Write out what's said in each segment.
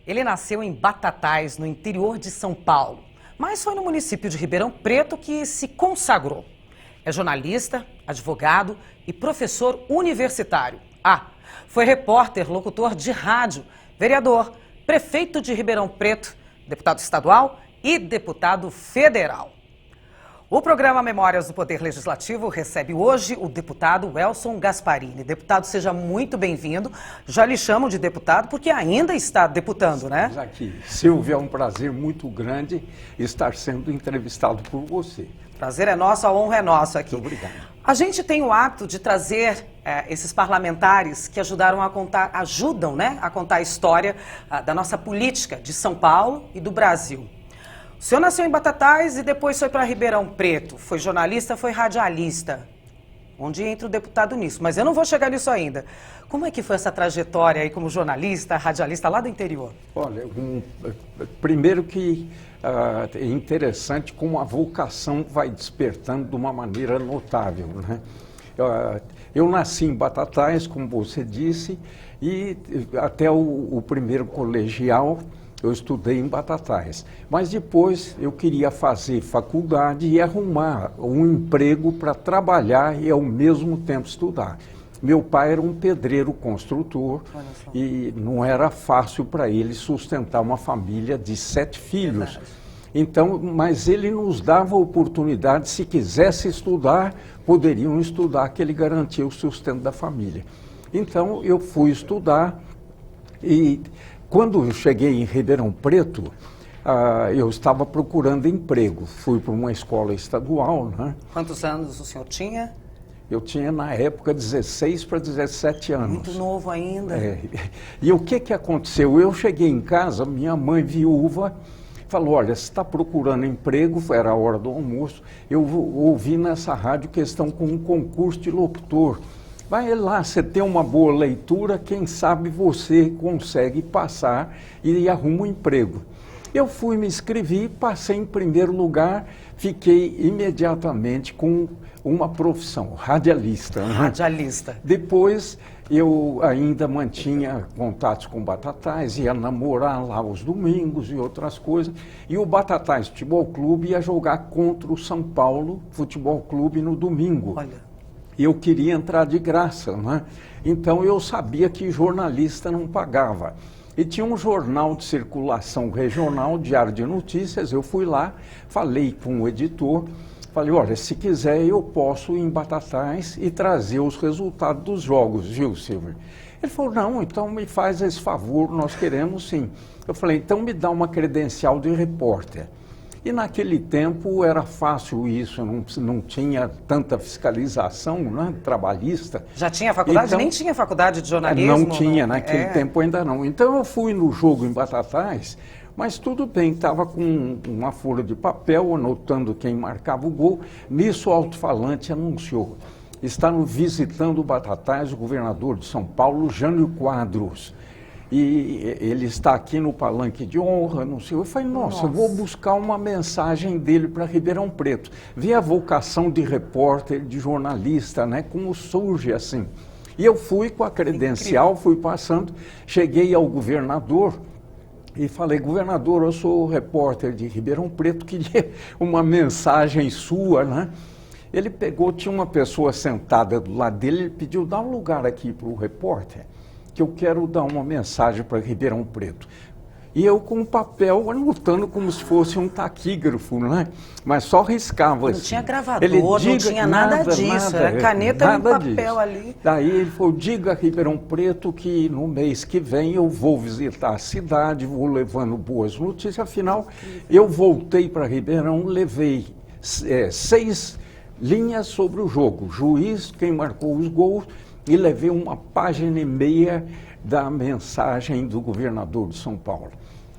Ele nasceu em Batatais, no interior de São Paulo, mas foi no município de Ribeirão Preto que se consagrou. É jornalista, advogado e professor universitário. Foi repórter, locutor de rádio, vereador, prefeito de Ribeirão Preto, deputado estadual e deputado federal. O programa Memórias do Poder Legislativo recebe hoje o deputado Welson Gasparini. Deputado, seja muito bem-vindo. Já lhe chamo de deputado porque ainda está deputando, né? Estamos aqui. Silvia, é um prazer muito grande estar sendo entrevistado por você. Prazer é nosso, a honra é nossa aqui. Muito obrigado. A gente tem o hábito de trazer esses parlamentares que ajudam, né, a contar a história da nossa política de São Paulo e do Brasil. O senhor nasceu em Batatais e depois foi para Ribeirão Preto. Foi jornalista, foi radialista. Onde entra o deputado nisso? Mas eu não vou chegar nisso ainda. Como é que foi essa trajetória aí como jornalista, radialista lá do interior? Olha, primeiro que é interessante como a vocação vai despertando de uma maneira notável, né? Eu nasci em Batatais, como você disse, e até o primeiro colegial eu estudei em Batatais. Mas depois eu queria fazer faculdade e arrumar um emprego para trabalhar e ao mesmo tempo estudar. Meu pai era um pedreiro construtor e não era fácil para ele sustentar uma família de 7 filhos. Então, mas ele nos dava a oportunidade, se quisesse estudar, poderiam estudar, que ele garantia o sustento da família. Então, eu fui estudar e quando eu cheguei em Ribeirão Preto, eu estava procurando emprego. Fui para uma escola estadual, né? Quantos anos o senhor tinha? Eu tinha, na época, 16 para 17 anos. Muito novo ainda. E o que aconteceu? Eu cheguei em casa, minha mãe viúva falou, olha, você está procurando emprego, era a hora do almoço, eu ouvi nessa rádio que estão com um concurso de locutor. Vai lá, você tem uma boa leitura, quem sabe você consegue passar e arruma um emprego. Eu fui, me inscrevi, passei em primeiro lugar, fiquei imediatamente com uma profissão, radialista. Né? Radialista. Depois eu ainda mantinha contatos com Batatais, ia namorar lá aos domingos e outras coisas. E o Batatais Futebol Clube ia jogar contra o São Paulo Futebol Clube no domingo. Olha. E eu queria entrar de graça, né? Então eu sabia que jornalista não pagava. E tinha um jornal de circulação regional, Diário de Notícias, eu fui lá, falei com o editor, falei, olha, se quiser eu posso ir em Batatais e trazer os resultados dos jogos, viu, Silvio? Ele falou, não, então me faz esse favor, nós queremos sim. Eu falei, então me dá uma credencial de repórter. E naquele tempo era fácil isso, não tinha tanta fiscalização, né, trabalhista. Já tinha faculdade? Então, nem tinha faculdade de jornalismo? Não tinha, naquele tempo ainda não. Então eu fui no jogo em Batatais, mas tudo bem, estava com uma folha de papel, anotando quem marcava o gol. Nisso o alto-falante anunciou, está visitando Batatais o governador de São Paulo, Jânio Quadros. E ele está aqui no palanque de honra, não sei. Eu falei, nossa, eu vou buscar uma mensagem dele para Ribeirão Preto. Vi a vocação de repórter, de jornalista, né? Como surge assim. E eu fui com a credencial, fui passando, cheguei ao governador e falei, governador, eu sou repórter de Ribeirão Preto, queria uma mensagem sua, né? Ele pegou, tinha uma pessoa sentada do lado dele, ele pediu, dá um lugar aqui para o repórter, que eu quero dar uma mensagem para Ribeirão Preto. E eu com o papel anotando como se fosse um taquígrafo, né? Mas só riscava assim. Não tinha gravador, não tinha nada disso, era caneta e um papel ali. Daí ele falou, diga a Ribeirão Preto que no mês que vem eu vou visitar a cidade, vou levando boas notícias. Afinal, eu voltei para Ribeirão, levei 6 linhas sobre o jogo. Juiz, quem marcou os gols, e levei uma página e meia da mensagem do governador de São Paulo.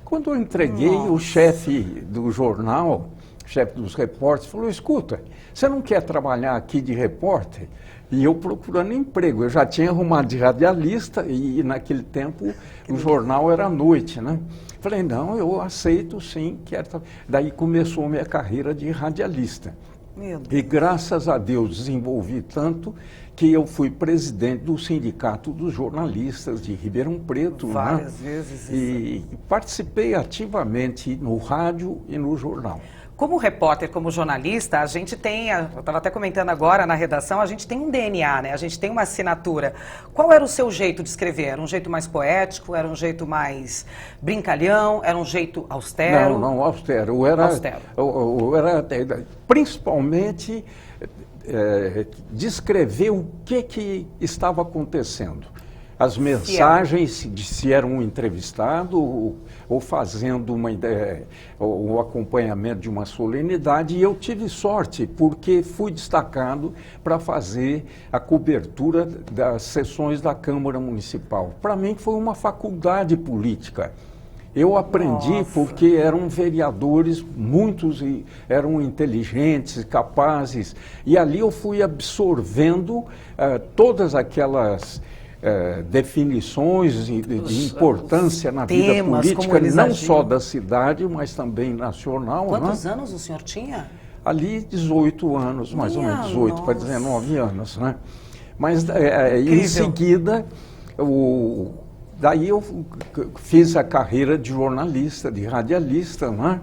Quando eu entreguei, o chefe do jornal, chefe dos repórteres, falou, escuta, você não quer trabalhar aqui de repórter? E eu procurando emprego, eu já tinha arrumado de radialista e naquele tempo o jornal era à noite, né? Falei, não, eu aceito sim, quero. Daí começou a minha carreira de radialista. Meu Deus. E graças a Deus desenvolvi tanto que eu fui presidente do Sindicato dos Jornalistas de Ribeirão Preto. Várias vezes. E participei ativamente no rádio e no jornal. Como repórter, como jornalista, a gente tem, eu estava até comentando agora na redação, a gente tem um DNA, né? A gente tem uma assinatura. Qual era o seu jeito de escrever? Era um jeito mais poético? Era um jeito mais brincalhão? Era um jeito austero? Não, austero. Eu era principalmente descrever o que estava acontecendo. As mensagens, se era um entrevistado ou fazendo o acompanhamento de uma solenidade, e eu tive sorte, porque fui destacado para fazer a cobertura das sessões da Câmara Municipal. Para mim foi uma faculdade política. Eu aprendi porque eram vereadores, muitos eram inteligentes, capazes, e ali eu fui absorvendo todas aquelas definições de importância na vida política, não só da cidade, mas também nacional. Quantos anos o senhor tinha? Ali 18 anos, mais ou menos, 18 para 19 anos, né? Mas em seguida, daí eu fiz a carreira de jornalista, de radialista, né?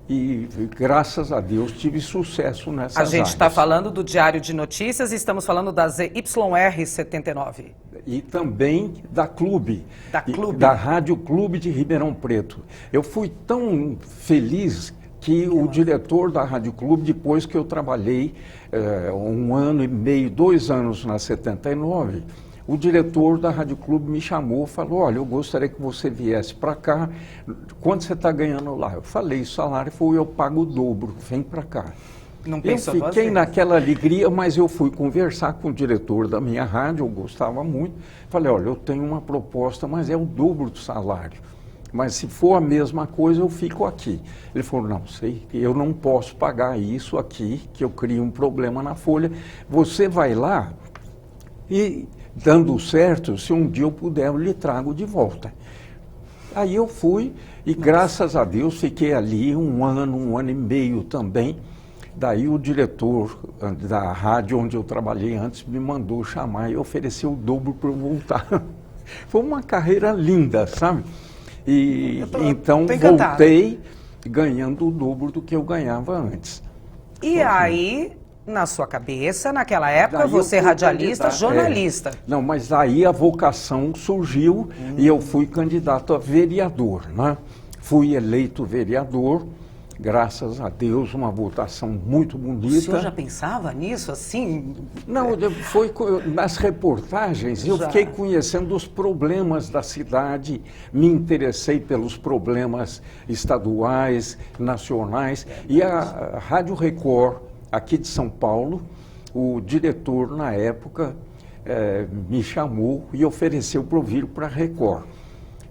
E graças a Deus tive sucesso nessas áreas. A gente está falando do Diário de Notícias e estamos falando da ZYR-79. E também da Clube, Clube. Da Rádio Clube de Ribeirão Preto. Eu fui tão feliz que o diretor da Rádio Clube, depois que eu trabalhei 1 ano e meio, 2 anos na 79, o diretor da Rádio Clube me chamou e falou, olha, eu gostaria que você viesse para cá, quanto você está ganhando lá? Eu falei, o salário foi, eu pago o dobro, vem para cá. Não eu fiquei naquela alegria, mas eu fui conversar com o diretor da minha rádio, eu gostava muito, falei, olha, eu tenho uma proposta, mas é o dobro do salário. Mas se for a mesma coisa, eu fico aqui. Ele falou, não, sei, eu não posso pagar isso aqui, que eu crio um problema na Folha. Você vai lá e, dando certo, se um dia eu puder, eu lhe trago de volta. Aí eu fui e, graças a Deus, fiquei ali 1 ano e meio também. Daí o diretor da rádio onde eu trabalhei antes me mandou chamar e ofereceu o dobro para eu voltar. Foi uma carreira linda, sabe? E então voltei ganhando o dobro do que eu ganhava antes. E aí, na sua cabeça, naquela época, você radialista, jornalista. Não, mas aí a vocação surgiu e eu fui candidato a vereador, né? Fui eleito vereador. Graças a Deus, uma votação muito bonita. O senhor já pensava nisso, assim? Não, foi nas reportagens, eu fiquei conhecendo os problemas da cidade, me interessei pelos problemas estaduais, nacionais, e a Rádio Record, aqui de São Paulo, o diretor, na época, me chamou e ofereceu para eu vir para a Record.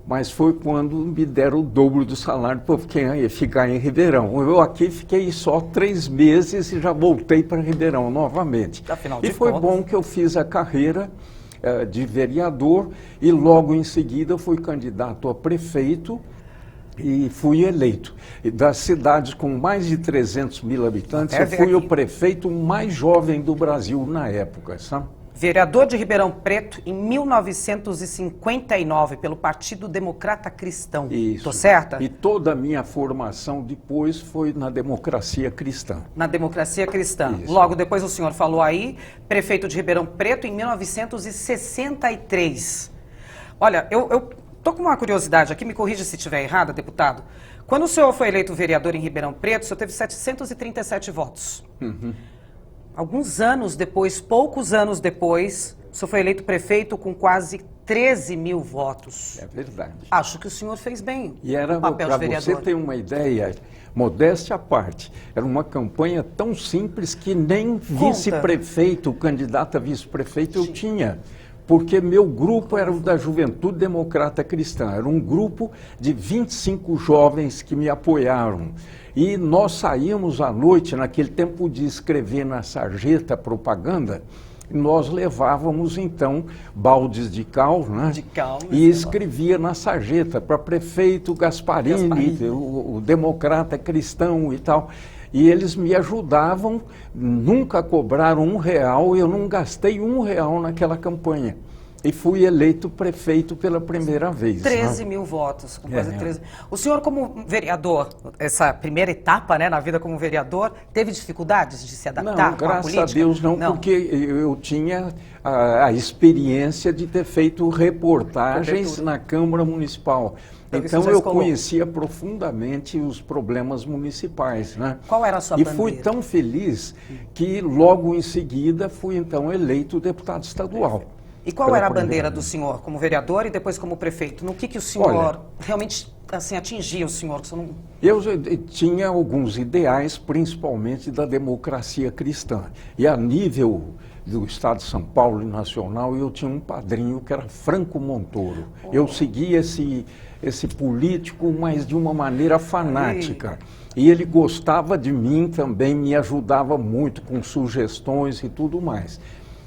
Mas foi quando me deram o dobro do salário para eu ficar em Ribeirão. Eu aqui fiquei só 3 meses e já voltei para Ribeirão novamente. E foi bom que eu fiz a carreira de vereador e logo em seguida eu fui candidato a prefeito e fui eleito. E das cidades com mais de 300 mil habitantes, eu fui o prefeito mais jovem do Brasil na época, sabe? Vereador de Ribeirão Preto em 1959 pelo Partido Democrata Cristão. Isso. Estou certa? E toda a minha formação depois foi na Democracia Cristã. Na Democracia Cristã. Isso. Logo depois o senhor falou aí, prefeito de Ribeirão Preto em 1963. Olha, eu tô com uma curiosidade aqui, me corrija se estiver errada, deputado. Quando o senhor foi eleito vereador em Ribeirão Preto, o senhor teve 737 votos. Uhum. Alguns anos depois, poucos anos depois, o senhor foi eleito prefeito com quase 13 mil votos. É verdade. Acho que o senhor fez bem e era, o papel de vereador. Para você ter uma ideia, modéstia à parte, era uma campanha tão simples que nem vice-prefeito, candidato a vice-prefeito eu tinha. Porque meu grupo era o da Juventude Democrata Cristã. Era um grupo de 25 jovens que me apoiaram. E nós saímos à noite, naquele tempo de escrever na sarjeta propaganda, nós levávamos então baldes de cal, né? E escrevia na sarjeta para prefeito Gasparini, o democrata cristão e tal. e eles me ajudavam, nunca cobraram R$1, eu não gastei R$1 naquela campanha. E fui eleito prefeito pela primeira vez. 13 mil votos, com quase 13. O senhor, como vereador, essa primeira etapa, né, na vida como vereador, teve dificuldades de se adaptar com a política? Graças a Deus não, porque eu tinha a experiência de ter feito reportagens na Câmara Municipal. Então eu conhecia profundamente os problemas municipais, né? Qual era a sua bandeira? E fui tão feliz que logo em seguida fui então eleito deputado estadual. E qual era a bandeira do senhor como vereador e depois como prefeito? No que o senhor realmente assim, atingia o senhor? Eu tinha alguns ideais, principalmente da democracia cristã. E a nível do Estado de São Paulo e nacional, eu tinha um padrinho que era Franco Montoro. Eu seguia esse político, mas de uma maneira fanática. E ele gostava de mim também, me ajudava muito com sugestões e tudo mais.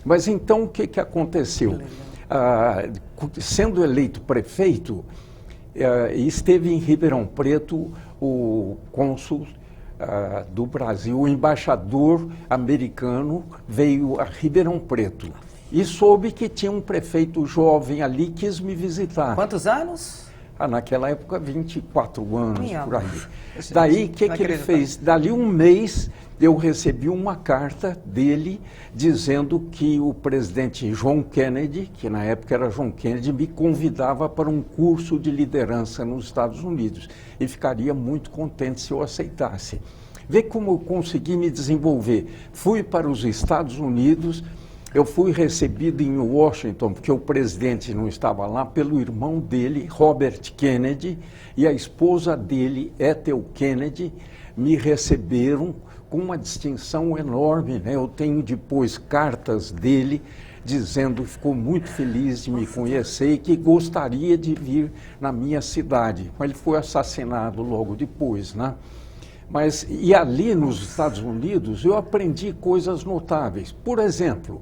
Mas então o que aconteceu? Sendo eleito prefeito, esteve em Ribeirão Preto o cônsul do Brasil, o embaixador americano veio a Ribeirão Preto e soube que tinha um prefeito jovem ali, quis me visitar. Quantos anos? Naquela época, 24 anos, por aí. Daí, o que ele fez? Dali um mês, eu recebi uma carta dele dizendo que o presidente John Kennedy, que na época era John Kennedy, me convidava para um curso de liderança nos Estados Unidos e ficaria muito contente se eu aceitasse. Vê como eu consegui me desenvolver. Fui para os Estados Unidos. Eu fui recebido em Washington, porque o presidente não estava lá, pelo irmão dele, Robert Kennedy, e a esposa dele, Ethel Kennedy, me receberam com uma distinção enorme, né? Eu tenho depois cartas dele dizendo que ficou muito feliz de me conhecer e que gostaria de vir na minha cidade. Mas ele foi assassinado logo depois, né? E ali nos Estados Unidos eu aprendi coisas notáveis. Por exemplo,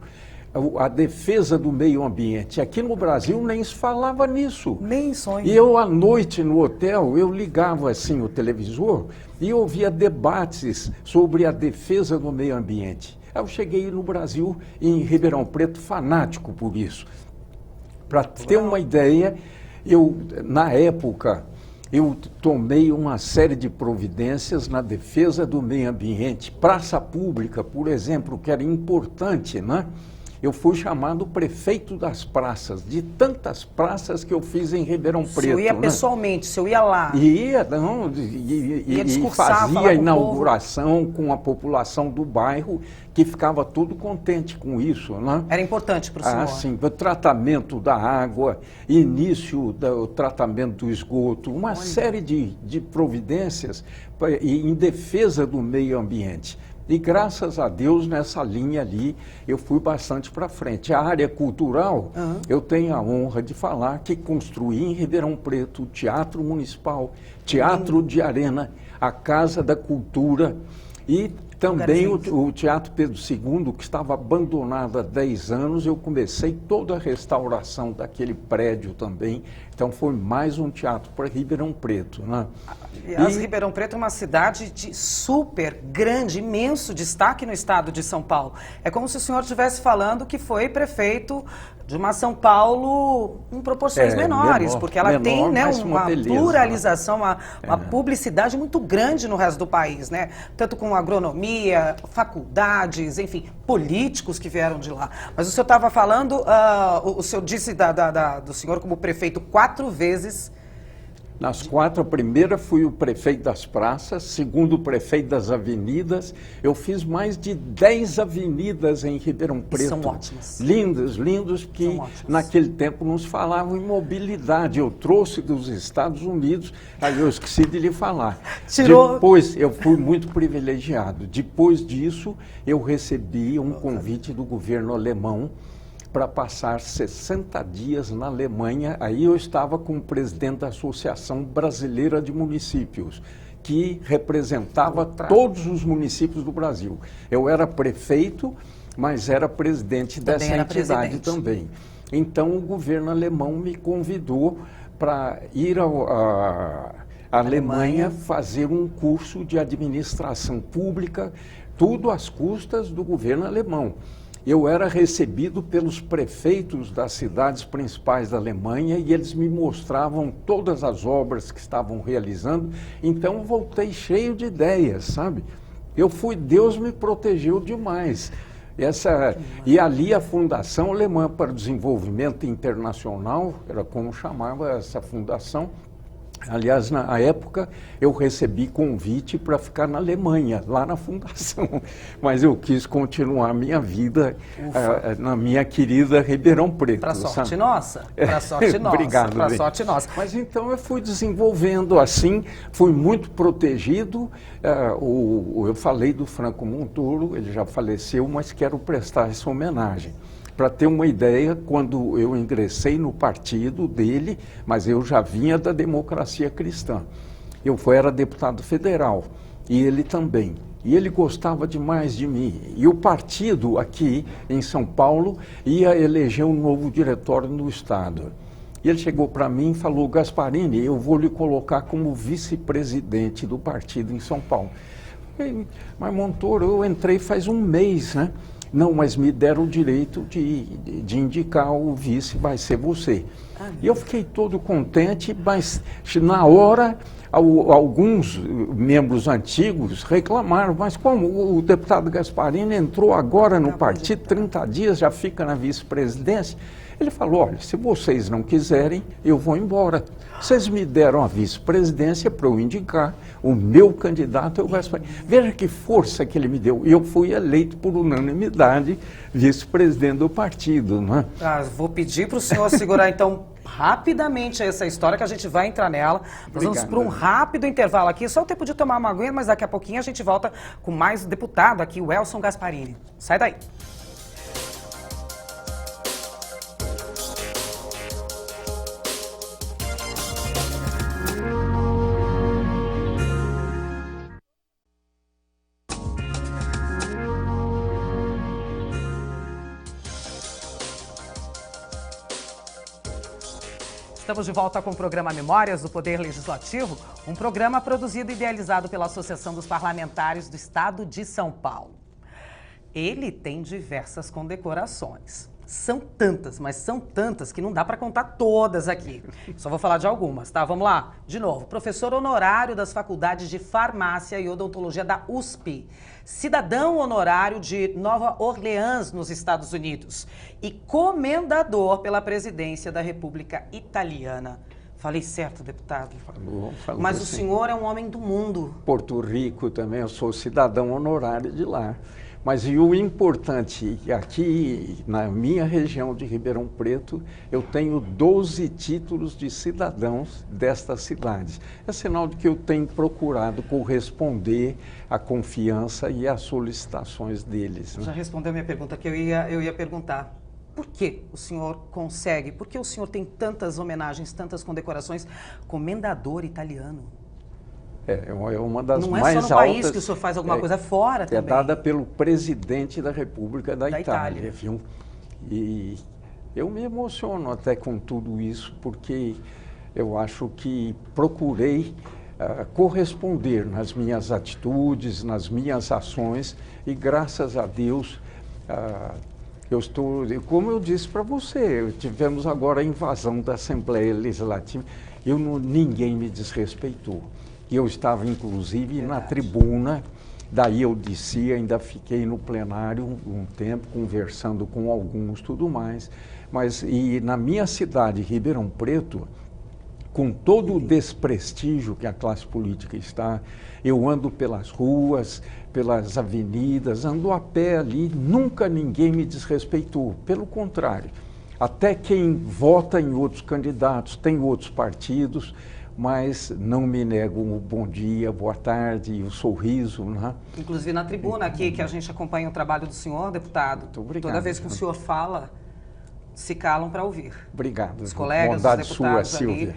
a defesa do meio ambiente. Aqui no Brasil nem se falava nisso. Nem sonho. E eu, à noite, no hotel, eu ligava assim o televisor e ouvia debates sobre a defesa do meio ambiente. Eu cheguei no Brasil, em Ribeirão Preto, fanático por isso. Para ter uma ideia, na época, eu tomei uma série de providências na defesa do meio ambiente. Praça pública, por exemplo, que era importante, né? Eu fui chamado prefeito das praças, de tantas praças que eu fiz em Ribeirão Preto. Você ia pessoalmente, você ia lá? Ia fazia a inauguração com a população do bairro, que ficava tudo contente com isso, né? Era importante para o senhor? Sim, o tratamento da água, início do tratamento do esgoto, uma série de providências em defesa do meio ambiente. E graças a Deus, nessa linha ali, eu fui bastante para frente. A área cultural, eu tenho a honra de falar que construí em Ribeirão Preto o Teatro Municipal, Teatro de Arena, a Casa da Cultura e também o Teatro Pedro II, que estava abandonado há 10 anos, eu comecei toda a restauração daquele prédio também. Então foi mais um teatro para Ribeirão Preto, né? Ribeirão Preto é uma cidade de super grande, imenso destaque no estado de São Paulo. É como se o senhor estivesse falando que foi prefeito de uma São Paulo em proporções menores, porque ela tem, né, uma pluralização, uma publicidade muito grande no resto do país, né? Tanto com agronomia, faculdades, enfim, políticos que vieram de lá. Mas o senhor estava falando, o senhor disse do senhor como prefeito 4 vezes. Nas 4, a primeira fui o prefeito das praças, segundo o prefeito das avenidas. Eu fiz mais de 10 avenidas em Ribeirão Preto. E são ótimas. Lindos, que naquele tempo não se falavam em mobilidade. Eu trouxe dos Estados Unidos, aí eu esqueci de lhe falar. Depois, eu fui muito privilegiado. Depois disso, eu recebi um convite do governo alemão para passar 60 dias na Alemanha. Aí eu estava com o presidente da Associação Brasileira de Municípios, que representava todos os municípios do Brasil. Eu era prefeito, mas era presidente dessa entidade também. Então o governo alemão me convidou para ir a à Alemanha fazer um curso de administração pública, tudo às custas do governo alemão. Eu era recebido pelos prefeitos das cidades principais da Alemanha e eles me mostravam todas as obras que estavam realizando, então voltei cheio de ideias, sabe? Deus me protegeu demais. E ali a Fundação Alemã para o Desenvolvimento Internacional, era como chamava essa fundação. Aliás, na época, eu recebi convite para ficar na Alemanha, lá na fundação. Mas eu quis continuar a minha vida na minha querida Ribeirão Preto. Para sorte nossa. Para sorte nossa. Obrigado. Para sorte nossa. Mas então eu fui desenvolvendo assim, fui muito protegido. Eu falei do Franco Montoro, ele já faleceu, mas quero prestar essa homenagem. Para ter uma ideia, quando eu ingressei no partido dele, mas eu já vinha da Democracia Cristã. Eu era deputado federal e ele também. E ele gostava demais de mim. E o partido aqui em São Paulo ia eleger um novo diretório no Estado. E ele chegou para mim e falou: Gasparini, eu vou lhe colocar como vice-presidente do partido em São Paulo. Mas Montoro, eu entrei faz um mês, né? Não, mas me deram o direito de indicar o vice, vai ser você. E eu fiquei todo contente, mas na hora alguns membros antigos reclamaram, mas como o deputado Gasparini entrou agora no partido, 30 dias já fica na vice-presidência? Ele falou: olha, se vocês não quiserem, eu vou embora. Vocês me deram a vice-presidência para eu indicar o meu candidato, o Gasparini. Veja que força que ele me deu. E eu fui eleito por unanimidade vice-presidente do partido. Não é? Vou pedir para o senhor segurar, então, rapidamente essa história, que a gente vai entrar nela. Nós vamos para um rápido intervalo aqui, só o tempo de tomar uma aguinha, mas daqui a pouquinho a gente volta com mais deputado aqui, o Elson Gasparini. Sai daí. Estamos de volta com o programa Memórias do Poder Legislativo, um programa produzido e idealizado pela Associação dos Parlamentares do Estado de São Paulo. Ele tem diversas condecorações. São tantas, mas são tantas que não dá para contar todas aqui. Só vou falar de algumas, tá? Vamos lá? De novo, professor honorário das faculdades de Farmácia e Odontologia da USP, cidadão honorário de Nova Orleans, nos Estados Unidos, e comendador pela presidência da República Italiana. Falei certo, deputado? Falou Mas assim. O senhor é um homem do mundo. Porto Rico também, eu sou cidadão honorário de lá. Mas e o importante, aqui na minha região de Ribeirão Preto, eu tenho 12 títulos de cidadãos destas cidades. É sinal de que eu tenho procurado corresponder à confiança e às solicitações deles. Né? Já respondeu a minha pergunta, que eu ia perguntar. Por que o senhor consegue? Por que o senhor tem tantas homenagens, tantas condecorações? Comendador italiano. É uma das não mais altas. Não é só no país que o senhor faz alguma coisa, é fora também. É dada pelo presidente da República da Itália. Viu? E eu me emociono até com tudo isso, porque eu acho que procurei corresponder nas minhas atitudes, nas minhas ações, e graças a Deus eu estou, como eu disse para você, tivemos agora a invasão da Assembleia Legislativa, ninguém me desrespeitou. Eu estava, inclusive, na tribuna, daí eu desci, ainda fiquei no plenário um tempo, conversando com alguns, tudo mais. E na minha cidade, Ribeirão Preto, com todo o desprestígio que a classe política está, eu ando pelas ruas, pelas avenidas, ando a pé ali, nunca ninguém me desrespeitou, pelo contrário. Até quem vota em outros candidatos, tem outros partidos, mas não me negam o bom dia, boa tarde, o sorriso. Né? Inclusive na tribuna aqui, que a gente acompanha o trabalho do senhor, deputado. Muito obrigado. Toda vez que o senhor fala, se calam para ouvir. Obrigado. Os colegas, Bondade os deputados sua, ali. Silvia.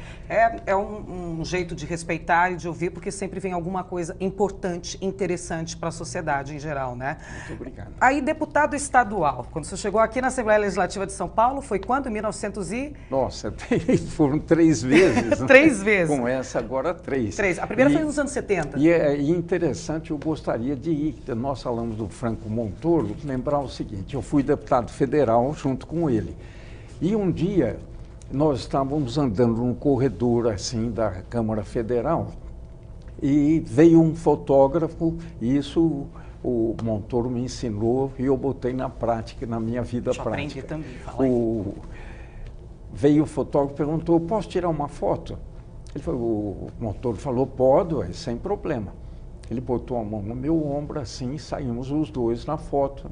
É um jeito de respeitar e de ouvir, porque sempre vem alguma coisa importante, interessante para a sociedade em geral, né? Muito obrigado. Aí, deputado estadual, quando você chegou aqui na Assembleia Legislativa de São Paulo, foi quando? Em 1900 e... Nossa, foram 3 vezes. Né? 3 vezes. Com essa agora 3. 3. A primeira foi nos anos 70. E é interessante, eu gostaria de ir, nós falamos do Franco Montoro, lembrar o seguinte, eu fui deputado federal junto com ele. E um dia nós estávamos andando num corredor assim da Câmara Federal e veio um fotógrafo, e isso o Montoro me ensinou e eu botei na prática, na minha vida prática. Aprendi também, fala aí. Veio o fotógrafo e perguntou, posso tirar uma foto? O Montoro falou, pode, sem problema. Ele botou a mão no meu ombro assim e saímos os dois na foto.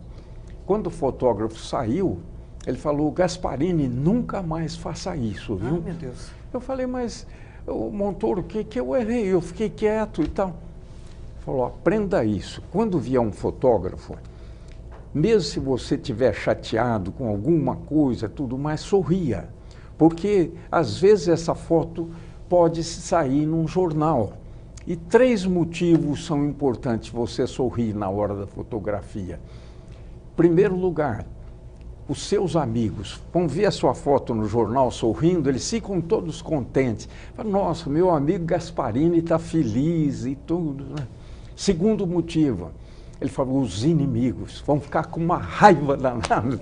Quando o fotógrafo saiu, ele falou, Gasparini, nunca mais faça isso, viu? Ah, meu Deus. Eu falei, mas, Montoro, o que eu errei? Eu fiquei quieto e tal. Ele falou, aprenda isso. Quando vier um fotógrafo, mesmo se você estiver chateado com alguma coisa, tudo mais, sorria. Porque, às vezes, essa foto pode sair num jornal. E 3 motivos são importantes você sorrir na hora da fotografia. Primeiro lugar, os seus amigos vão ver a sua foto no jornal sorrindo, eles ficam todos contentes. Falam, nossa, meu amigo Gasparini está feliz e tudo. Né? Segundo motivo, ele falou, os inimigos vão ficar com uma raiva danada.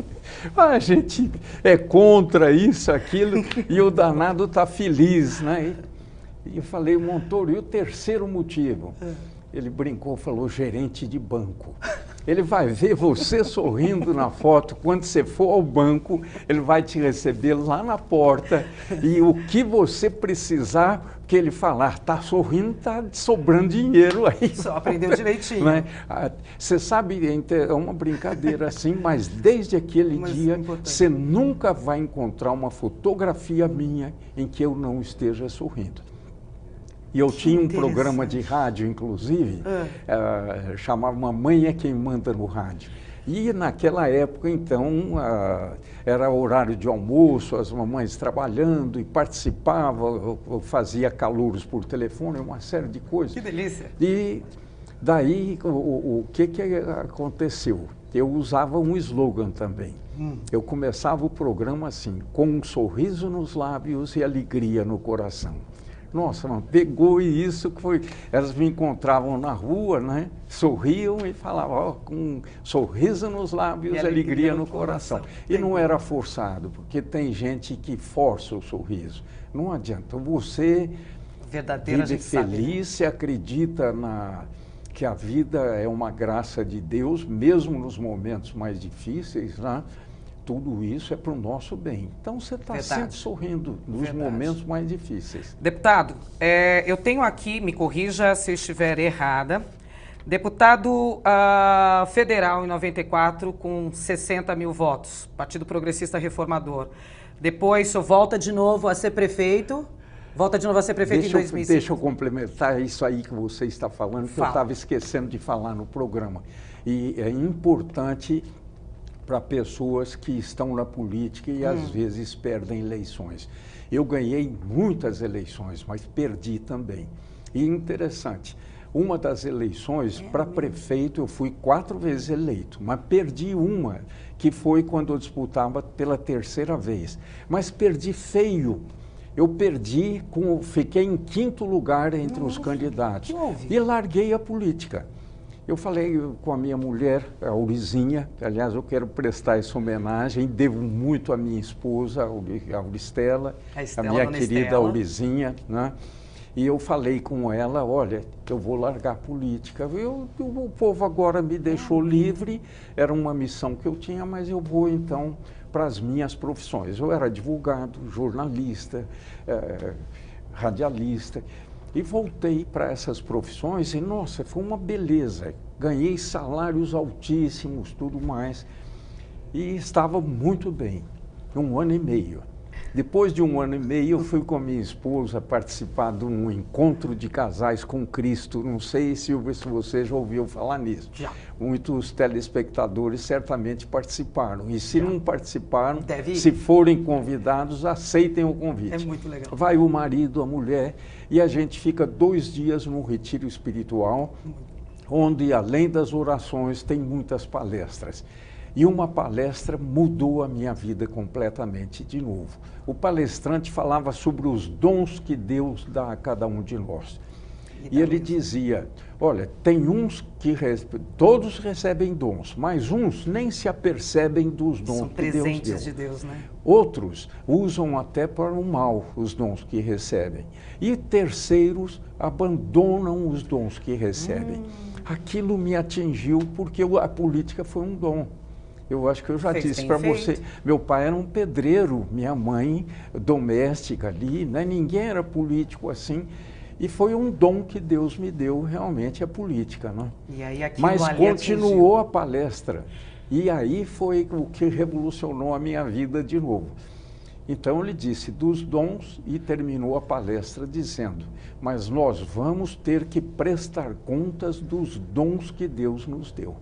A gente é contra isso, aquilo, e o danado está feliz. Né? E eu falei, Montoro, e o terceiro motivo? Ele brincou, falou, gerente de banco. Ele vai ver você sorrindo na foto, quando você for ao banco, ele vai te receber lá na porta e o que você precisar, que ele falar, está sorrindo, está sobrando dinheiro aí. Só aprendeu direitinho. Né? Você sabe, é uma brincadeira assim, mas desde aquele dia, você nunca vai encontrar uma fotografia minha em que eu não esteja sorrindo. E eu tinha um programa de rádio, inclusive, chamava Mamãe é Quem Manda no Rádio. E naquela época, então, era horário de almoço, as mamães trabalhando e participavam, eu fazia calouros por telefone, uma série de coisas. Que delícia! E daí, o que aconteceu? Eu usava um slogan também. Eu começava o programa assim, com um sorriso nos lábios e alegria no coração. Nossa, mano, pegou isso que foi. Elas me encontravam na rua, né? Sorriam e falavam, ó, com um sorriso nos lábios e alegria no coração. E não era forçado, porque tem gente que força o sorriso. Não adianta. Você vive feliz, se acredita que a vida é uma graça de Deus, mesmo nos momentos mais difíceis, né? Tudo isso é para o nosso bem. Então, você está sempre sorrindo nos momentos mais difíceis. Deputado, eu tenho aqui, me corrija se eu estiver errada, deputado federal em 94 com 60 mil votos, Partido Progressista Reformador. Depois, o senhor volta de novo a ser prefeito, em 2005. Deixa eu complementar isso aí que você está falando, que eu estava esquecendo de falar no programa. E é importante para pessoas que estão na política e às vezes perdem eleições. Eu ganhei muitas eleições, mas perdi também. E interessante, uma das eleições para prefeito eu fui 4 vezes eleito, mas perdi uma, que foi quando eu disputava pela 3ª vez. Mas perdi feio. Eu perdi, fiquei em 5º lugar entre os candidatos e larguei a política. Eu falei com a minha mulher, a Aurizinha, aliás, eu quero prestar essa homenagem, devo muito à minha esposa, a Auristela, a minha querida Aurizinha, né? E eu falei com ela, olha, eu vou largar a política. O povo agora me deixou livre, era uma missão que eu tinha, mas eu vou então para as minhas profissões. Eu era advogado, jornalista, radialista. E voltei para essas profissões e, nossa, foi uma beleza. Ganhei salários altíssimos, tudo mais. E estava muito bem, 1 ano e meio. Depois de 1 ano e meio, eu fui com a minha esposa participar de um encontro de casais com Cristo. Não sei se você já ouviu falar nisso. Já. Muitos telespectadores certamente participaram. E se não participaram, Deve ir. se forem convidados, aceitem o convite. É muito legal. Vai o marido, a mulher, e a gente fica 2 dias num retiro espiritual, onde, além das orações, tem muitas palestras. E uma palestra mudou a minha vida completamente de novo. O palestrante falava sobre os dons que Deus dá a cada um de nós. E ele dizia, olha, tem uns que todos recebem dons, mas uns nem se apercebem dos dons São que Deus deu. presentes de Deus, né? Outros usam até para o mal os dons que recebem. E terceiros abandonam os dons que recebem. Aquilo me atingiu porque a política foi um dom. Eu acho que eu já disse para você, meu pai era um pedreiro, minha mãe doméstica ali, né? Ninguém era político assim. E foi um dom que Deus me deu, realmente, a política, né? E aí aquilo mas ali continuou atingiu. a palestra. E aí foi o que revolucionou a minha vida de novo. Então ele disse dos dons e terminou a palestra dizendo, mas nós vamos ter que prestar contas dos dons que Deus nos deu.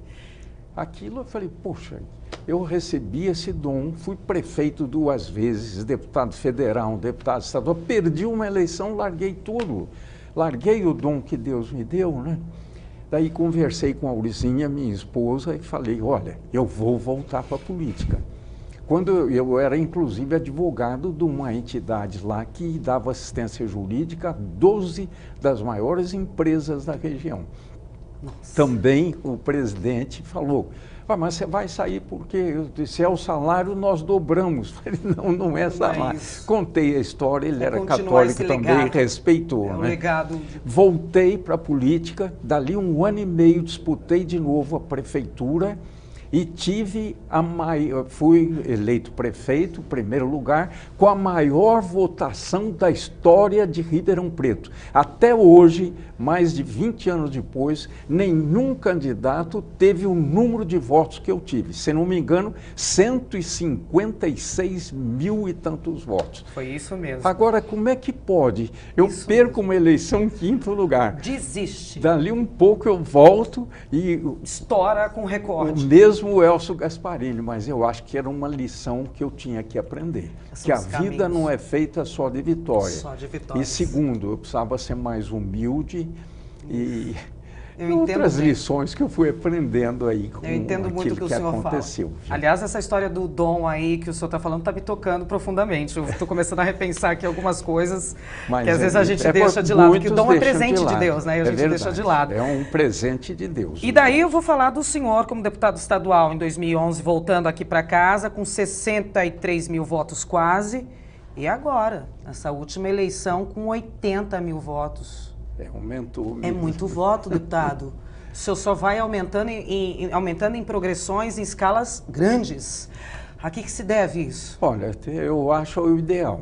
Aquilo eu falei, poxa, eu recebi esse dom, fui prefeito 2 vezes, deputado federal, deputado estadual, perdi uma eleição, larguei tudo. Larguei o dom que Deus me deu, né? Daí conversei com a Aurizinha, minha esposa, e falei, olha, eu vou voltar para a política. Quando eu era, inclusive, advogado de uma entidade lá que dava assistência jurídica a 12 das maiores empresas da região. Nossa. Também o presidente falou, mas você vai sair porque se é o salário nós dobramos. Falei, não é salário. Contei a história, ele era católico também, respeitou. É um né? legado. Voltei para a política, dali 1 ano e meio disputei de novo a prefeitura e fui eleito prefeito, primeiro lugar, com a maior votação da história de Ribeirão Preto. Até hoje, mais de 20 anos depois, nenhum candidato teve o número de votos que eu tive. Se não me engano, 156 mil e tantos votos. Foi isso mesmo. Agora, como é que pode? Eu perco uma eleição em 5º lugar. Desiste. Dali um pouco eu volto e... estoura com recorde. O mesmo Elcio Gasparini, mas eu acho que era uma lição que eu tinha que aprender. Que a vida não é feita só de vitória. Só de vitórias. E segundo, eu precisava ser mais humilde e outras lições que eu fui aprendendo aí com eu entendo muito o que o senhor aconteceu. Fala. Aliás, essa história do dom aí que o senhor está falando está me tocando profundamente. Eu estou começando a repensar aqui algumas coisas que às vezes a gente deixa de lado, porque o dom é presente de Deus, né? E a gente deixa de lado. É um presente de Deus. E daí eu vou falar do senhor como deputado estadual em 2011, voltando aqui para casa, com 63 mil votos quase. E agora, nessa última eleição, com 80 mil votos. Aumentou mesmo. É muito voto, deputado. O senhor só vai aumentando em progressões em escalas grandes. A que se deve isso? Olha, eu acho o ideal,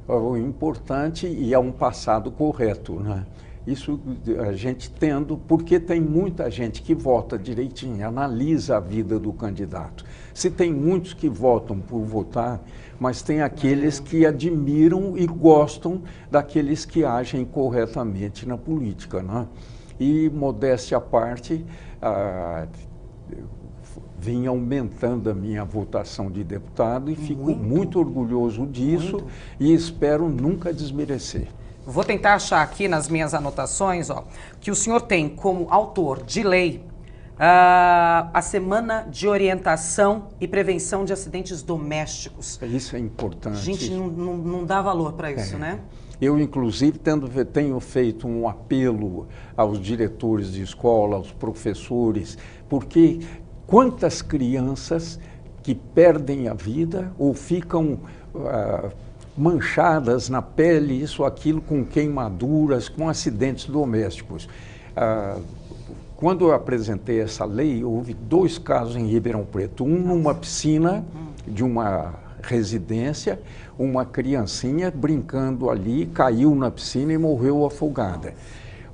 o importante e é um passado correto, né? Isso a gente tendo, porque tem muita gente que vota direitinho, analisa a vida do candidato. Se tem muitos que votam por votar, mas tem aqueles que admiram e gostam daqueles que agem corretamente na política, né? E, modéstia à parte, vim aumentando a minha votação de deputado e fico muito orgulhoso disso e espero nunca desmerecer. Vou tentar achar aqui nas minhas anotações, ó, que o senhor tem como autor de lei a Semana de Orientação e Prevenção de Acidentes Domésticos. Isso é importante. A gente não dá valor para isso, né? Eu, inclusive, tenho feito um apelo aos diretores de escola, aos professores, porque quantas crianças que perdem a vida ou ficam manchadas na pele, isso, aquilo, com queimaduras, com acidentes domésticos. Quando eu apresentei essa lei, houve 2 casos em Ribeirão Preto. Um numa piscina de uma residência, uma criancinha brincando ali, caiu na piscina e morreu afogada.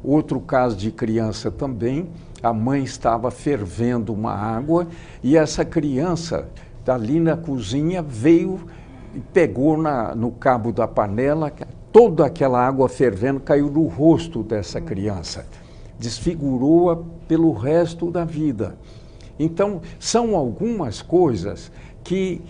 Outro caso de criança também, a mãe estava fervendo uma água e essa criança, ali na cozinha, veio pegou no cabo da panela, toda aquela água fervendo caiu no rosto dessa criança, desfigurou-a pelo resto da vida. Então, são algumas coisas que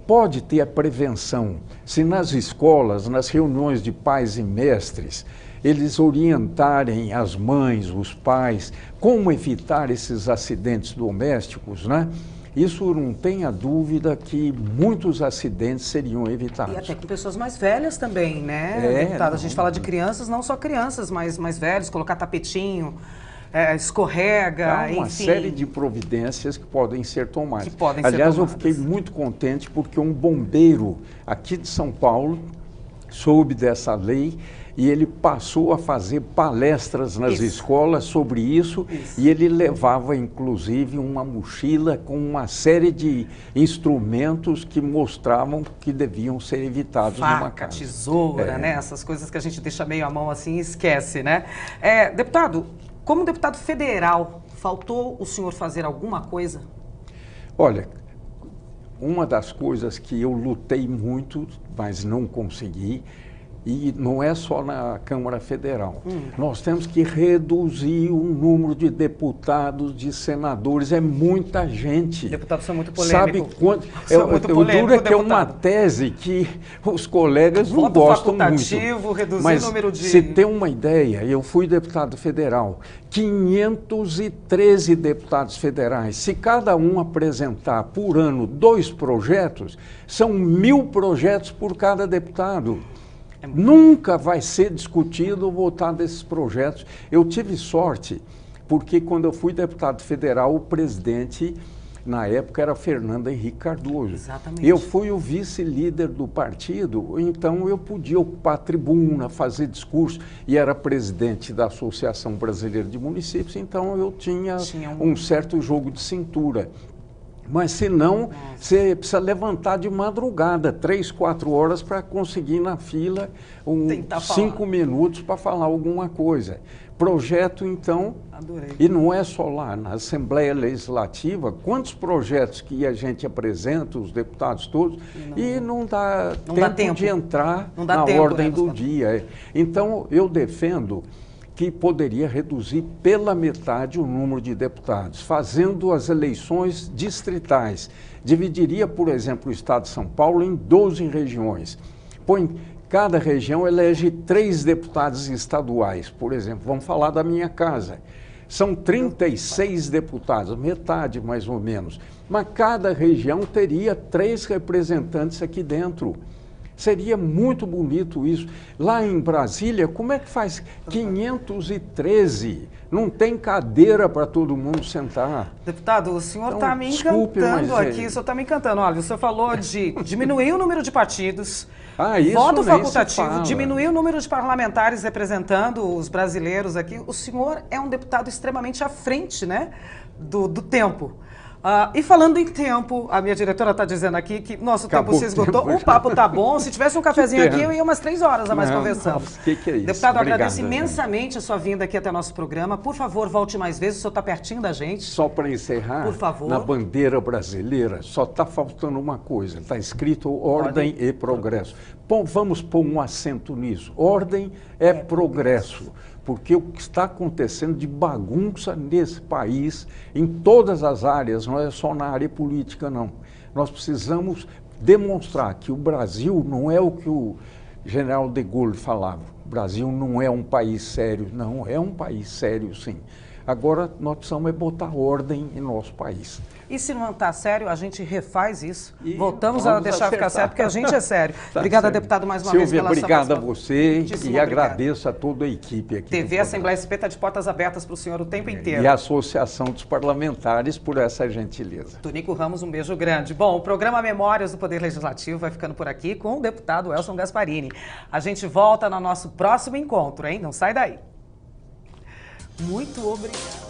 pode ter a prevenção, se nas escolas, nas reuniões de pais e mestres, eles orientarem as mães, os pais, como evitar esses acidentes domésticos, né? Isso não tenha dúvida que muitos acidentes seriam evitados. E até com pessoas mais velhas também, né, deputado? A gente fala de crianças, não só crianças, mas mais velhos, colocar tapetinho, escorrega, há uma enfim. série de providências que podem ser tomadas. Aliás, eu fiquei muito contente porque um bombeiro aqui de São Paulo soube dessa lei e ele passou a fazer palestras nas escolas sobre isso. E ele levava, inclusive, uma mochila com uma série de instrumentos que mostravam que deviam ser evitados numa casa. Tesoura, né? Essas coisas que a gente deixa meio à mão assim e esquece, né? Deputado, como deputado federal, faltou o senhor fazer alguma coisa? Olha, uma das coisas que eu lutei muito, mas não consegui, e não é só na Câmara Federal. Nós temos que reduzir o número de deputados, de senadores, é muita gente. Deputados são muito polêmicos. Sabe quanto? O duro é que é uma tese que os colegas não gostam muito. Reduzir mas, o número de... se tem uma ideia, eu fui deputado federal, 513 deputados federais. Se cada um apresentar por ano 2 projetos, são 1.000 projetos por cada deputado. Nunca vai ser discutido ou votado esses projetos. Eu tive sorte, porque quando eu fui deputado federal, o presidente, na época, era Fernando Henrique Cardoso. Exatamente. Eu fui o vice-líder do partido, então eu podia ocupar a tribuna, fazer discurso, e era presidente da Associação Brasileira de Municípios, então eu tinha um certo jogo de cintura. Mas se não, você precisa levantar de madrugada, 3, 4 horas para conseguir na fila 5 minutos para falar alguma coisa. Projeto, então, adorei. E não é só lá, na Assembleia Legislativa, quantos projetos que a gente apresenta, os deputados todos, e não dá tempo de entrar na ordem do dia. Então, eu defendo que poderia reduzir pela metade o número de deputados, fazendo as eleições distritais. Dividiria, por exemplo, o estado de São Paulo em 12 regiões. Cada região elege 3 deputados estaduais, por exemplo. Vamos falar da minha casa. São 36 deputados, metade mais ou menos. Mas cada região teria 3 representantes aqui dentro. Seria muito bonito isso. Lá em Brasília, como é que faz 513? Não tem cadeira para todo mundo sentar. Deputado, o senhor está me encantando aqui, o senhor está me encantando. Olha, o senhor falou de diminuir o número de partidos, voto facultativo, diminuir o número de parlamentares representando os brasileiros aqui. O senhor é um deputado extremamente à frente, né, do tempo. E falando em tempo, a minha diretora está dizendo aqui que nosso tempo se esgotou, o papo tá bom, se tivesse um cafezinho aqui eu ia umas 3 horas a mais conversando. Que é isso? Deputado, eu agradeço imensamente a sua vinda aqui até nosso programa. Por favor, volte mais vezes, o senhor está pertinho da gente. Só para encerrar, por favor. Na bandeira brasileira só está faltando uma coisa, está escrito ordem e progresso. Bom, vamos pôr um acento nisso, ordem é progresso. Porque o que está acontecendo de bagunça nesse país, em todas as áreas, não é só na área política, não. Nós precisamos demonstrar que o Brasil não é o que o general de Gaulle falava. O Brasil não é um país sério, não, é um país sério, sim. Agora, nós precisamos botar ordem em nosso país. E se não está sério, a gente refaz isso. Voltamos a deixar ficar sério, porque a gente é sério. Tá Obrigada, certo. deputado, mais uma Silvia, vez pela sua obrigado a você e agradeço obrigado. a toda a equipe aqui. TV Assembleia SP está de portas abertas para o senhor o tempo inteiro. E a Associação dos Parlamentares por essa gentileza. Tonico Ramos, um beijo grande. Bom, o programa Memórias do Poder Legislativo vai ficando por aqui com o deputado Elson Gasparini. A gente volta no nosso próximo encontro, hein? Não sai daí. Muito obrigado.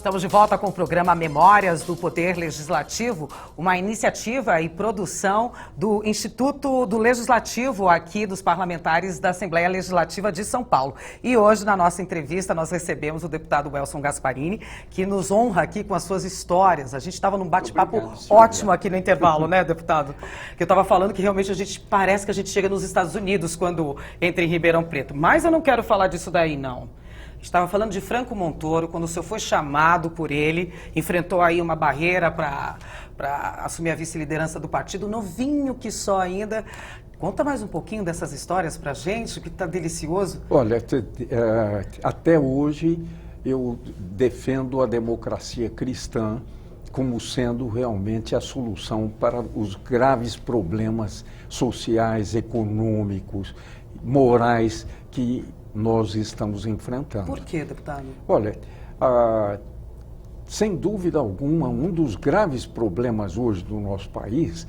Estamos de volta com o programa Memórias do Poder Legislativo, uma iniciativa e produção do Instituto do Legislativo aqui dos parlamentares da Assembleia Legislativa de São Paulo. E hoje, na nossa entrevista, nós recebemos o deputado Welson Gasparini, que nos honra aqui com as suas histórias. A gente estava num bate-papo ótimo aqui no intervalo, né, deputado? Que eu estava falando que realmente parece que a gente chega nos Estados Unidos quando entra em Ribeirão Preto. Mas eu não quero falar disso daí, não. Estava falando de Franco Montoro, quando o senhor foi chamado por ele, enfrentou aí uma barreira para assumir a vice-liderança do partido, novinho que só ainda. Conta mais um pouquinho dessas histórias para a gente, que está delicioso. Olha, até hoje eu defendo a democracia cristã como sendo realmente a solução para os graves problemas sociais, econômicos, morais que nós estamos enfrentando. Por quê, deputado? Olha, sem dúvida alguma, um dos graves problemas hoje do nosso país,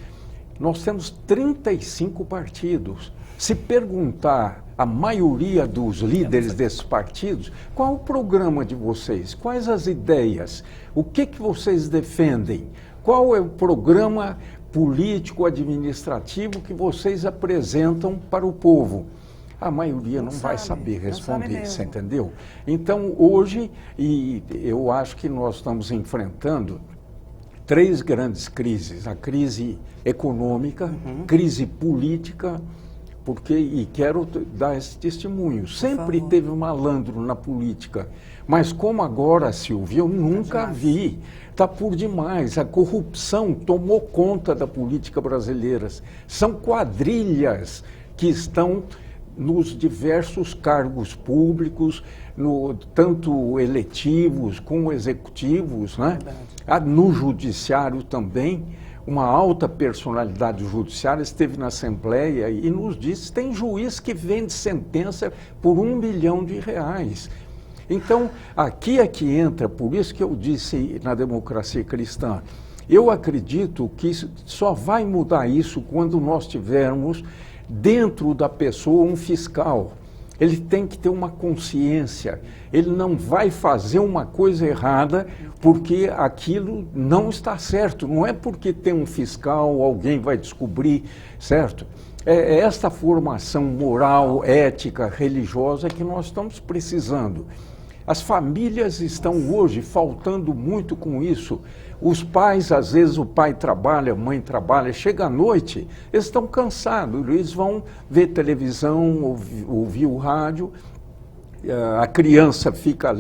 nós temos 35 partidos. Se perguntar a maioria dos líderes desses partidos, qual o programa de vocês? Quais as ideias? O que vocês defendem? Qual é o programa político, administrativo que vocês apresentam para o povo? A maioria não vai saber responder, você entendeu? Então, hoje, e eu acho que nós estamos enfrentando 3 grandes crises. A crise econômica, crise política, e quero dar esse testemunho. Sempre teve malandro na política, mas como agora, Silvia, eu nunca vi. Está por demais. A corrupção tomou conta da política brasileira. São quadrilhas que estão nos diversos cargos públicos, tanto eletivos como executivos, né? No judiciário também. Uma alta personalidade judiciária esteve na Assembleia e nos disse: tem juiz que vende sentença por R$1 milhão. Então, aqui é que entra, por isso que eu disse na democracia cristã, eu acredito que só vai mudar isso quando nós tivermos dentro da pessoa um fiscal. Ele tem que ter uma consciência, ele não vai fazer uma coisa errada porque aquilo não está certo, não é porque tem um fiscal, alguém vai descobrir, certo? É esta formação moral, ética, religiosa que nós estamos precisando. As famílias estão hoje faltando muito com isso. Os pais, às vezes o pai trabalha, a mãe trabalha, chega à noite, eles estão cansados, eles vão ver televisão, ouvir o rádio, a criança fica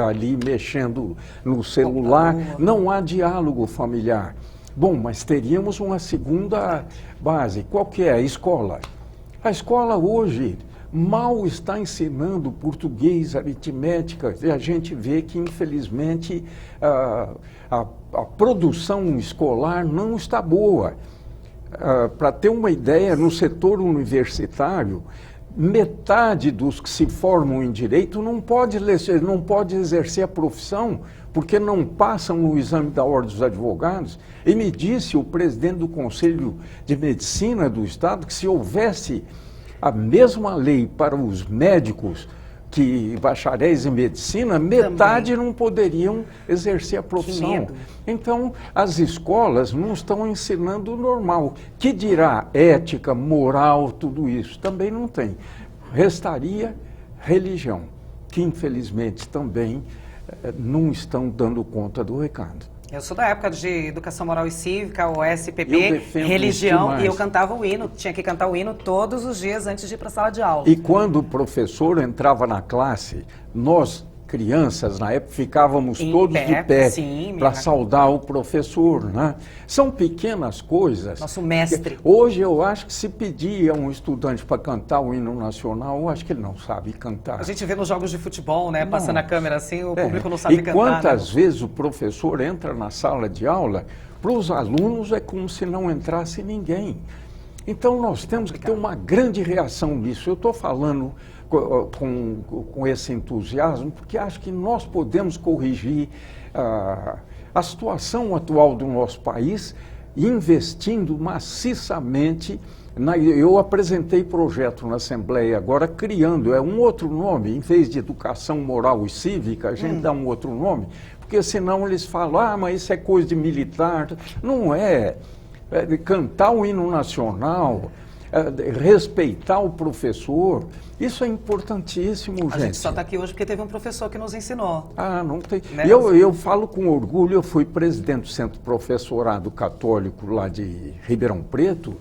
ali mexendo no celular, não há diálogo familiar. Bom, mas teríamos uma segunda base, qual que é? A escola. A escola hoje mal está ensinando português, aritmética, e a gente vê que, infelizmente, a produção escolar não está boa. Para ter uma ideia, no setor universitário, metade dos que se formam em direito não pode exercer a profissão porque não passam no exame da Ordem dos Advogados. E me disse o presidente do Conselho de Medicina do Estado que se houvesse a mesma lei para os médicos, que bacharéis em medicina, metade não poderiam exercer a profissão. Então, as escolas não estão ensinando o normal. Que dirá ética, moral, tudo isso? Também não tem. Restaria religião, que infelizmente também não estão dando conta do recado. Eu sou da época de Educação Moral e Cívica, o SPP, religião, e eu cantava o hino, tinha que cantar o hino todos os dias antes de ir para a sala de aula. E quando o professor entrava na classe, nós, crianças, na época, ficávamos todos de pé para saudar o professor, né? São pequenas coisas. Nosso mestre. Hoje eu acho que se pedir a um estudante para cantar o hino nacional, eu acho que ele não sabe cantar. A gente vê nos jogos de futebol, né? Passando a câmera assim, o público não sabe cantar. E quantas vezes o professor entra na sala de aula, para os alunos é como se não entrasse ninguém. Então nós temos que ter uma grande reação nisso. Eu estou falando com esse entusiasmo, porque acho que nós podemos corrigir a situação atual do nosso país investindo maciçamente. Eu apresentei projeto na Assembleia agora criando, um outro nome, em vez de educação moral e cívica, a gente dá um outro nome, porque senão eles falam, ah, mas isso é coisa de militar. Não é. Cantar o hino nacional, respeitar o professor, isso é importantíssimo, gente. A gente só está aqui hoje porque teve um professor que nos ensinou. Ah, não tem. Né? Eu falo com orgulho, eu fui presidente do Centro Professorado Católico lá de Ribeirão Preto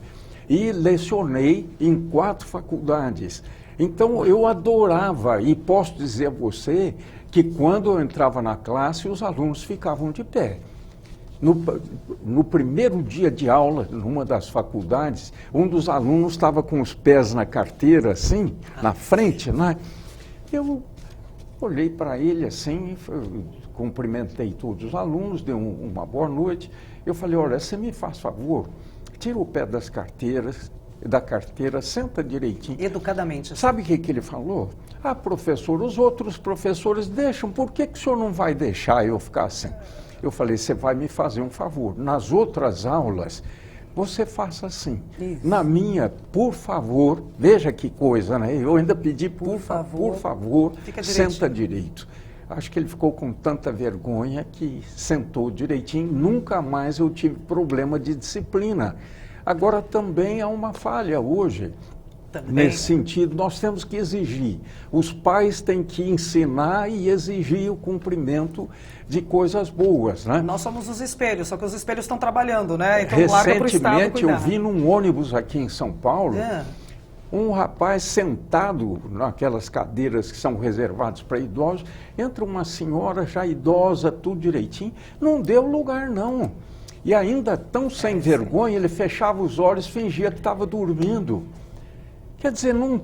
e lecionei em 4 faculdades. Então eu adorava, e posso dizer a você que quando eu entrava na classe, os alunos ficavam de pé. No primeiro dia de aula, numa das faculdades, um dos alunos estava com os pés na carteira, assim, na frente, né? Eu olhei para ele assim, cumprimentei todos os alunos, dei uma boa noite. Eu falei, olha, você me faz favor, tira o pé da carteira, senta direitinho. Educadamente. Sabe o que ele falou? Ah, professor, os outros professores deixam, por que o senhor não vai deixar eu ficar assim? Eu falei, você vai me fazer um favor. Nas outras aulas, você faça assim. Isso. Na minha, por favor, veja que coisa, né? Eu ainda pedi, por favor, senta direito. Acho que ele ficou com tanta vergonha que sentou direitinho. Nunca mais eu tive problema de disciplina. Agora também há uma falha hoje. Nesse sentido, nós temos que exigir. Os pais têm que ensinar e exigir o cumprimento de coisas boas, né? Nós somos os espelhos, só que os espelhos estão trabalhando, né? Então larga pro Estado cuidar. Eu vi num ônibus aqui em São Paulo, um rapaz sentado naquelas cadeiras que são reservadas para idosos, entra uma senhora já idosa, tudo direitinho, não deu lugar não. E ainda tão sem vergonha, ele fechava os olhos, fingia que estava dormindo. Quer dizer, não,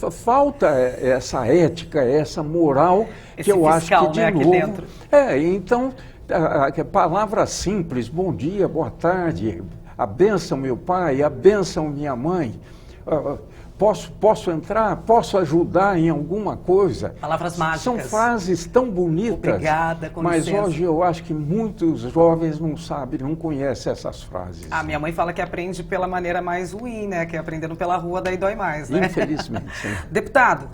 falta essa ética, essa moral, que eu fiscal, acho que, né, de novo... aqui dentro. Então, palavras simples, bom dia, boa tarde, a bênção meu pai, a bênção minha mãe, posso entrar, posso ajudar em alguma coisa. Palavras mágicas. São frases tão bonitas. Obrigada, com mas licença. Hoje eu acho que muitos jovens não sabem, não conhecem essas frases. A minha mãe fala que aprende pela maneira mais ruim, né? Que é aprendendo pela rua, daí dói mais, né? Infelizmente. Deputado,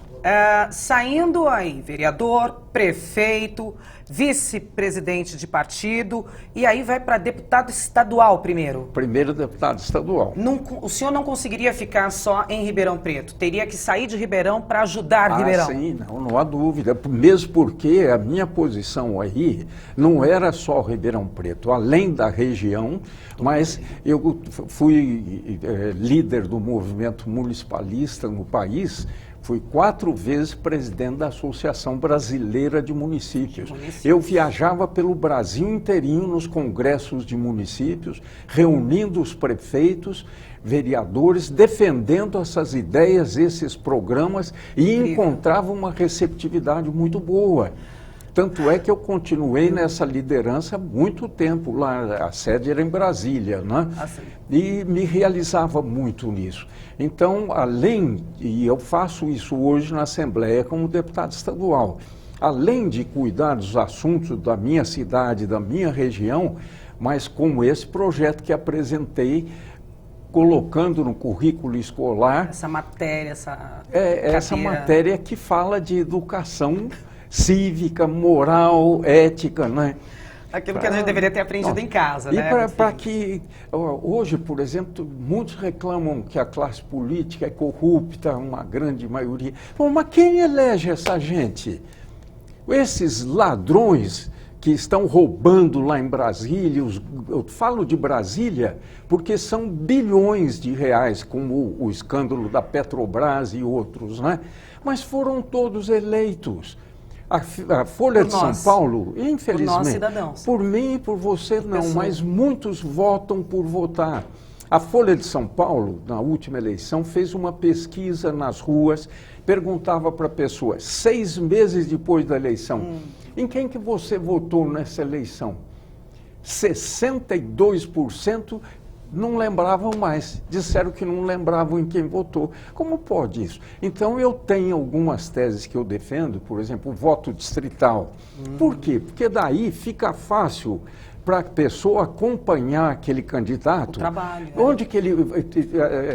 saindo aí, vereador, prefeito, vice-presidente de partido, e aí vai para deputado estadual primeiro. Primeiro deputado estadual. O senhor não conseguiria ficar só em Ribeirão Preto? Teria que sair de Ribeirão para ajudar Ribeirão? Sim, não há dúvida. Mesmo porque a minha posição aí não era só Ribeirão Preto, além da região, mas eu fui líder do movimento municipalista no país. Fui 4 vezes presidente da Associação Brasileira de Municípios. Eu viajava pelo Brasil inteirinho nos congressos de municípios, reunindo os prefeitos, vereadores, defendendo essas ideias, esses programas, e encontrava uma receptividade muito boa. Tanto é que eu continuei nessa liderança há muito tempo. Lá, a sede era em Brasília, né? E me realizava muito nisso. Então, e eu faço isso hoje na Assembleia como deputado estadual, além de cuidar dos assuntos da minha cidade, da minha região, mas como esse projeto que apresentei, colocando no currículo escolar... Essa matéria, essa matéria que fala de educação cívica, moral, ética, né? Aquilo que a gente deveria ter aprendido em casa, né? E para que, hoje, por exemplo, muitos reclamam que a classe política é corrupta, uma grande maioria. Bom, mas quem elege essa gente? Esses ladrões que estão roubando lá em Brasília, eu falo de Brasília porque são bilhões de reais, como o escândalo da Petrobras e outros, né? Mas foram todos eleitos. A Folha de São Paulo, infelizmente, por nós, cidadãos. Por mim e por você não, mas muitos votam por votar. A Folha de São Paulo, na última eleição, fez uma pesquisa nas ruas, perguntava para pessoas, 6 meses depois da eleição, em quem que você votou nessa eleição? 62% não lembravam mais, disseram que não lembravam em quem votou. Como pode isso? Então eu tenho algumas teses que eu defendo, por exemplo, o voto distrital. Por quê? Porque daí fica fácil para a pessoa acompanhar aquele candidato. O trabalho. Onde que ele...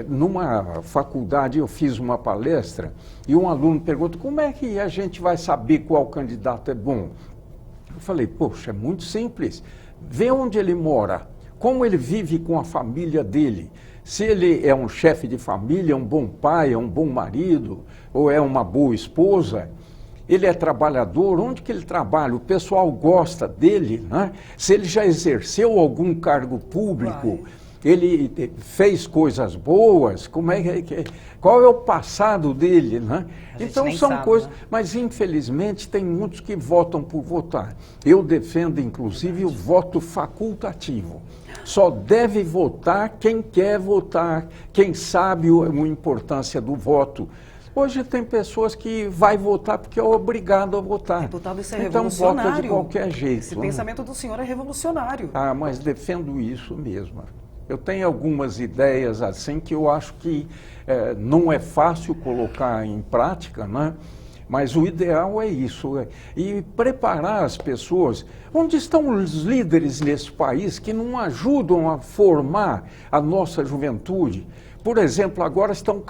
Numa faculdade eu fiz uma palestra e um aluno perguntou como é que a gente vai saber qual candidato é bom? Eu falei, poxa, é muito simples. Vê onde ele mora, como ele vive com a família dele. Se ele é um chefe de família, é um bom pai, é um bom marido, ou é uma boa esposa, ele é trabalhador, onde que ele trabalha? O pessoal gosta dele, né? Se ele já exerceu algum cargo público, ele fez coisas boas, qual é o passado dele, né? Então são sabe, coisas, né? Mas infelizmente tem muitos que votam por votar. Eu defendo inclusive o voto facultativo. Só deve votar quem quer votar, quem sabe a importância do voto. Hoje tem pessoas que vai votar porque é obrigado a votar. Deputado, isso é então revolucionário. Vota de qualquer jeito. Esse pensamento do senhor é revolucionário. Ah, mas defendo isso mesmo. Eu tenho algumas ideias assim que eu acho que não é fácil colocar em prática, né? Mas o ideal é isso, e preparar as pessoas. Onde estão os líderes nesse país que não ajudam a formar a nossa juventude? Por exemplo, agora estão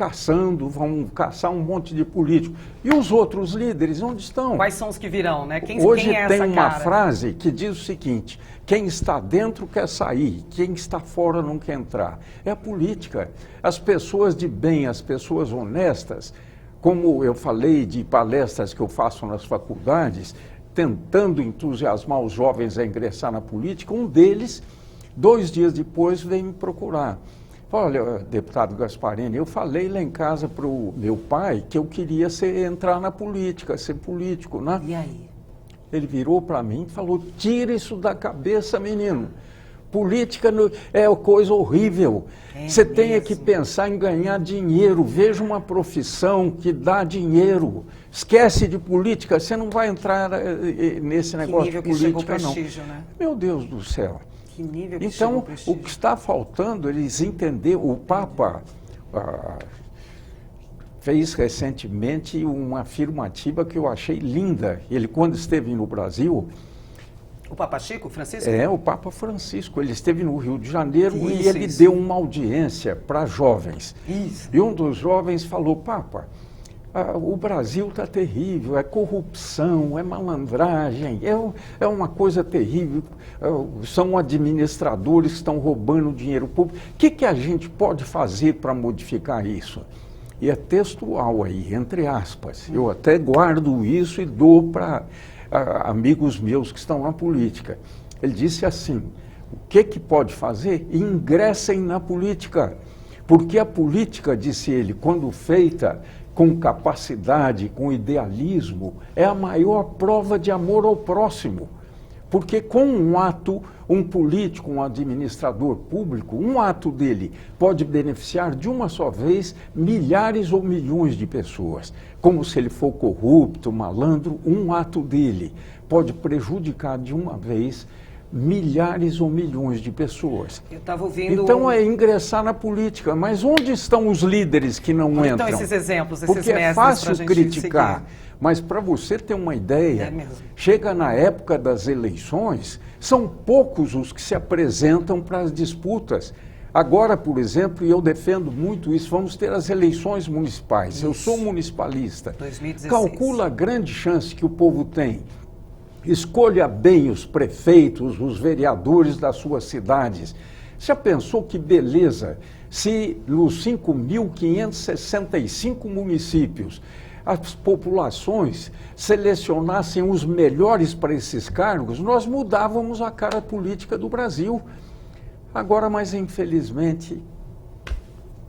vão caçar um monte de políticos. E os outros líderes, onde estão? Quais são os que virão, né? Hoje quem é tem essa uma cara? frase que diz o seguinte: quem está dentro quer sair, quem está fora não quer entrar. É a política. As pessoas de bem, as pessoas honestas, como eu falei de palestras que eu faço nas faculdades, tentando entusiasmar os jovens a ingressar na política, um deles, 2 dias depois, veio me procurar. Olha, deputado Gasparini, eu falei lá em casa para o meu pai que eu queria entrar na política, ser político, né? E aí? Ele virou para mim e falou, tira isso da cabeça, menino. Política é coisa horrível. Você tem que pensar em ganhar dinheiro. Veja uma profissão que dá dinheiro. Esquece de política, você não vai entrar nesse negócio de política, não. Né? Meu Deus do céu. Que nível que então, o que está faltando, eles entenderam. O Papa fez recentemente uma afirmativa que eu achei linda. Ele, quando esteve no Brasil... O Papa Chico, Francisco? É, o Papa Francisco. Ele esteve no Rio de Janeiro e ele deu uma audiência para jovens. Isso. E um dos jovens falou, Papa, o Brasil está terrível, é corrupção, é malandragem, é uma coisa terrível, são administradores que estão roubando dinheiro público. O que a gente pode fazer para modificar isso? E é textual aí, entre aspas. Eu até guardo isso e dou para amigos meus que estão na política. Ele disse assim, o que pode fazer? Ingressem na política. Porque a política, disse ele, quando feita com capacidade, com idealismo, é a maior prova de amor ao próximo. Porque com um ato, um político, um administrador público, um ato dele pode beneficiar de uma só vez milhares ou milhões de pessoas. Como se ele for corrupto, malandro, um ato dele pode prejudicar de uma vez milhares ou milhões de pessoas. Eu estava ouvindo... Então é ingressar na política. Mas onde estão os líderes que não entram? Então esses exemplos, esses mestres. Porque é fácil criticar, mas para você ter uma ideia, chega na época das eleições, são poucos os que se apresentam para as disputas. Agora, por exemplo, e eu defendo muito isso, vamos ter as eleições municipais. Isso. Eu sou municipalista. 2016. Calcula a grande chance que o povo tem. Escolha bem os prefeitos, os vereadores das suas cidades. Já pensou que beleza se nos 5.565 municípios as populações selecionassem os melhores para esses cargos, nós mudávamos a cara política do Brasil. Agora, mas infelizmente...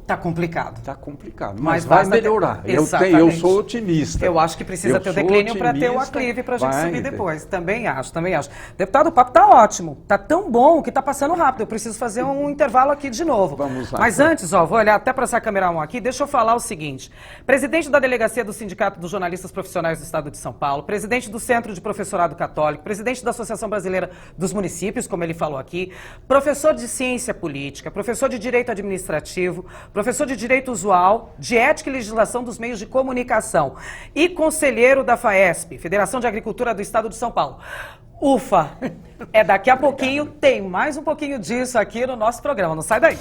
Está complicado. Está complicado, mas vai melhorar. Eu sou otimista. Eu acho que precisa ter o declínio para ter o aclive para a gente subir depois. Também acho, também acho. Deputado, o papo está ótimo. Está tão bom que está passando rápido. Eu preciso fazer um intervalo aqui de novo. Vamos lá. Mas antes, vou olhar até para essa câmera 1 aqui, deixa eu falar o seguinte. Presidente da Delegacia do Sindicato dos Jornalistas Profissionais do Estado de São Paulo, presidente do Centro de Professorado Católico, presidente da Associação Brasileira dos Municípios, como ele falou aqui, professor de Ciência Política, professor de Direito Administrativo, professor de Direito Usual, de Ética e Legislação dos Meios de Comunicação e conselheiro da FAESP, Federação de Agricultura do Estado de São Paulo. Ufa! Daqui a pouquinho, tem mais um pouquinho disso aqui no nosso programa. Não sai daí!